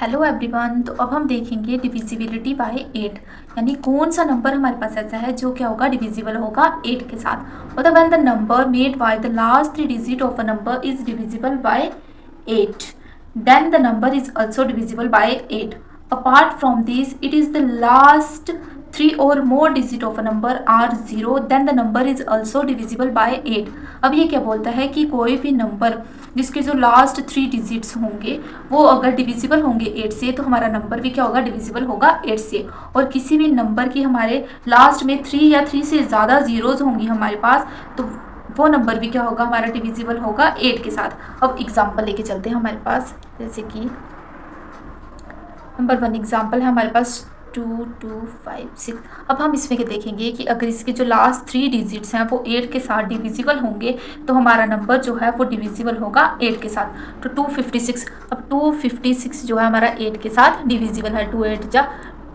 Hello everyone. तो अब हम देखेंगे डिविजिबिलिटी बाय 8, यानी कौन सा नंबर हमारे पास ऐसा है जो क्या होगा, डिविजिबल होगा 8 के साथ। मतलब when the number made by the last 3 digit of a number is divisible by 8, then the number is also divisible by 8. Apart from this, it is the last 3 or more digit of a number are 0, then the number is also divisible by 8. अब ये क्या बोलता है कि कोई भी number जिसके जो लास्ट 3 डिजिट्स होंगे वो अगर डिविजिबल होंगे 8 से, तो हमारा नंबर भी क्या होगा, डिविजिबल होगा 8 से। और किसी भी नंबर की हमारे लास्ट में 3 या 3 से ज़्यादा जीरोज होंगी हमारे पास, तो वो नंबर भी क्या होगा, हमारा डिविजिबल होगा 8 के साथ। अब एग्जाम्पल लेके चलते हैं हमारे पास, जैसे कि नंबर 1 एग्जाम्पल है हमारे पास 2 2 5 6। अब हम इसमें क्या देखेंगे कि अगर इसके जो लास्ट 3 डिजिट्स हैं वो 8 के साथ डिविजिबल होंगे, तो हमारा नंबर जो है वो डिविजिबल होगा 8 के साथ। तो 256, अब 256 जो है हमारा 8 के साथ डिविजिबल है। 2 8 जा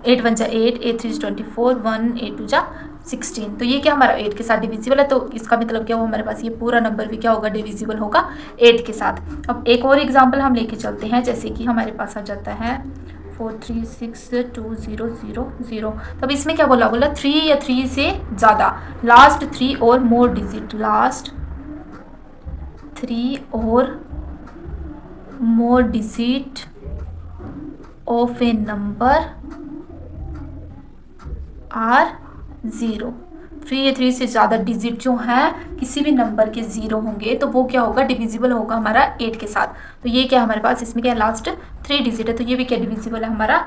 8 1 जा 8, 8 3 24, 1 8 2 जा 16। तो ये क्या हमारा 8 के साथ डिविजिबल है। तो इसका मतलब क्या हुआ, हमारे पास ये पूरा नंबर भी क्या होगा, डिविजिबल होगा 8 के साथ। अब एक और एग्जाम्पल हम लेके चलते हैं, जैसे कि हमारे पास आ जाता है 4 3 6 2 0 0 0। तब इसमें क्या बोला 3 या 3 से ज़्यादा, लास्ट 3 और मोर डिजिट, लास्ट 3 और more digit of a number are 0। 3 या 3 से ज़्यादा डिजिट जो हैं किसी भी नंबर के 0 होंगे, तो वो क्या होगा, डिविजिबल होगा हमारा 8 के साथ। तो ये क्या हमारे पास, इसमें क्या लास्ट 3 डिजिट है, तो ये भी क्या डिविजिबल है हमारा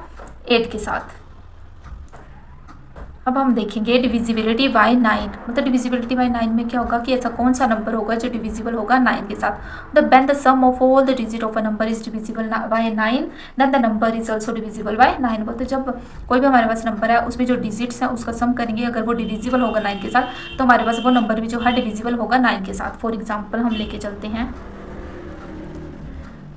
8 के साथ। अब हम देखेंगे डिविजिबिलिटी बाय 9। मतलब डिविजिबिलिटी बाय 9 में क्या होगा कि ऐसा कौन सा नंबर होगा जो डिविजिबल होगा 9 के साथ। मतलब when the sum of all the digit of a number is divisible by 9, then the number is also divisible by 9। बोलते जब कोई भी हमारे पास नंबर है उसमें जो डिजिट्स हैं उसका सम करेंगे, अगर वो डिविजिबल होगा 9 के साथ, तो हमारे पास वो नंबर भी जो है डिविजिबल होगा 9 के साथ। फॉर एग्जाम्पल हम लेके चलते हैं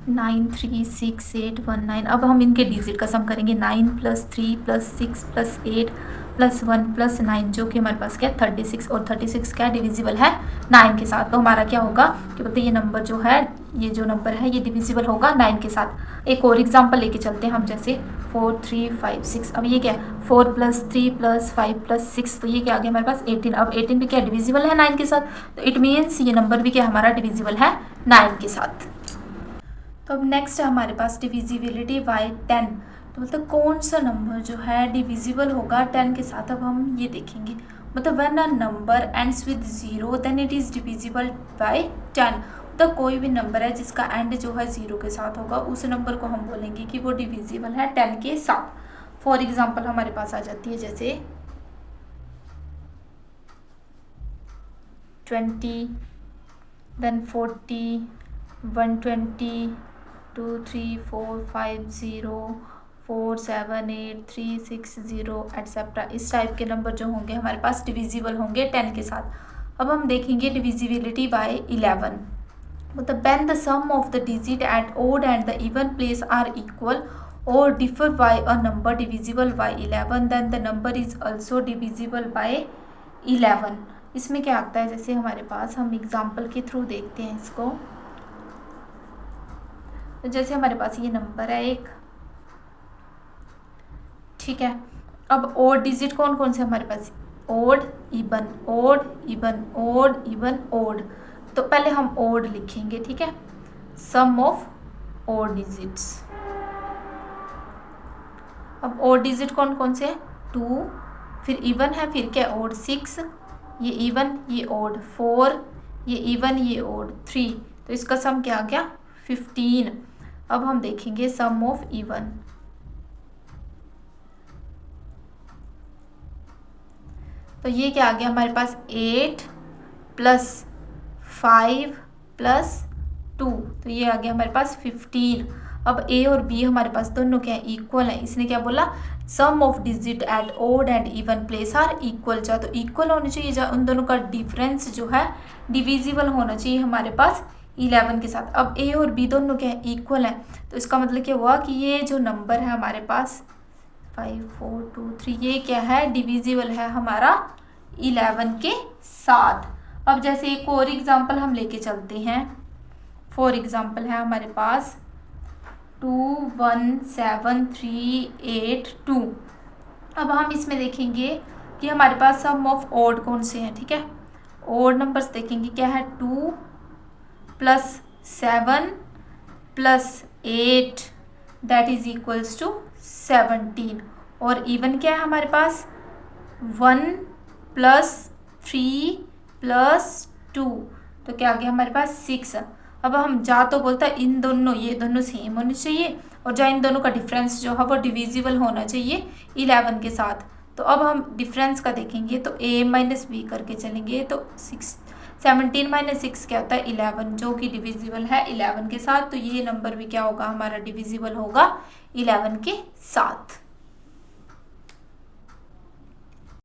9 3 6 8 1 9। अब हम इनके डिजिट का सम करेंगे, 9 + 3 + 6 + 8 + 1 + 9, जो कि हमारे पास क्या 36। और 36 क्या डिविजिबल है 9 के साथ। तो हमारा क्या होगा कि बोलते ये नंबर जो है, ये जो नंबर है ये डिविजिबल होगा 9 के साथ। एक और एग्जाम्पल लेके चलते हैं हम, जैसे 4 3 5 6। अब ये क्या है 4 + 3 + 5 + 6, तो ये क्या आ गया हमारे पास 18। अब 18 भी क्या डिविजिबल है 9 के साथ, तो इट मीन्स ये नंबर भी क्या हमारा डिविजिबल है 9 के साथ। तो अब नेक्स्ट है हमारे पास डिविजिबिलिटी बाय 10। तो मतलब कौन सा नंबर जो है डिविजिबल होगा 10 के साथ। अब हम ये देखेंगे, मतलब when a number ends with 0 then it is divisible by 10। तो कोई भी नंबर है जिसका एंड जो है 0 के साथ होगा, उस नंबर को हम बोलेंगे कि वो डिविजिबल है 10 के साथ। फॉर एग्जाम्पल हमारे पास आ जाती है जैसे 20, देन 40, 120, 2 3 4 5 0 4 7 8 3 6 0 एट्सेट्रा। इस टाइप के नंबर जो होंगे हमारे पास डिविजिबल होंगे 10 के साथ। अब हम देखेंगे डिविजिबिलिटी बाय 11। मतलब when the sum of the digit at odd and the even place are equal और differ by a number divisible by 11, then the number is also divisible by 11। इसमें क्या आता है, जैसे हमारे पास हम एग्जाम्पल के थ्रू देखते हैं इसको। तो जैसे हमारे पास ये नंबर है एक, ठीक है। अब ओड डिजिट कौन कौन से हमारे पास, odd even odd even odd even odd. तो पहले हम ओड लिखेंगे, ठीक है, सम ऑफ ओड डिजिट्स। अब ओड डिजिट कौन कौन से, 2, फिर इवन है, फिर क्या ओड 6, ये इवन ये ओड 4, ये इवन ये ओड 3। तो इसका सम क्या आ गया 15। अब हम देखेंगे सम ऑफ इवन। तो ये क्या आ गया हमारे पास 8 + 5 + 2, तो ये आ गया हमारे पास 15। अब ए और बी हमारे पास दोनों क्या है, इक्वल है। इसने क्या बोला, sum of digit at odd and even place are equal. जा तो इक्वल होनी चाहिए, जा उन दोनों का डिफरेंस जो है डिविजिबल होना चाहिए हमारे पास 11 के साथ। अब ए और बी दोनों क्या है, इक्वल है। तो इसका मतलब क्या हुआ कि ये जो नंबर है हमारे पास 5 4 2 3, ये क्या है डिविजिबल है हमारा 11 के साथ। अब जैसे एक और एग्जाम्पल हम लेके चलते हैं। फॉर एग्जाम्पल है हमारे पास 21738 2। अब हम इसमें देखेंगे कि हमारे पास सम ऑफ ऑड कौन से हैं, ठीक है। ऑड नंबर्स देखेंगे क्या है, 2 + 7 + 8 दैट इज इक्वल्स टू 17। और इवन क्या है हमारे पास, 1 + 3 + 2, तो क्या आ गया हमारे पास 6। अब हम जा तो बोलता है इन दोनों, ये दोनों सेम होने चाहिए, और जा इन दोनों का डिफरेंस जो है वो डिविजिबल होना चाहिए 11 के साथ। तो अब हम डिफरेंस का देखेंगे तो a - b करके चलेंगे, तो 17 - 6 क्या होता है 11, जो कि डिविजिबल है 11 के साथ। तो ये नंबर भी क्या होगा हमारा, डिविजिबल होगा 11 के साथ।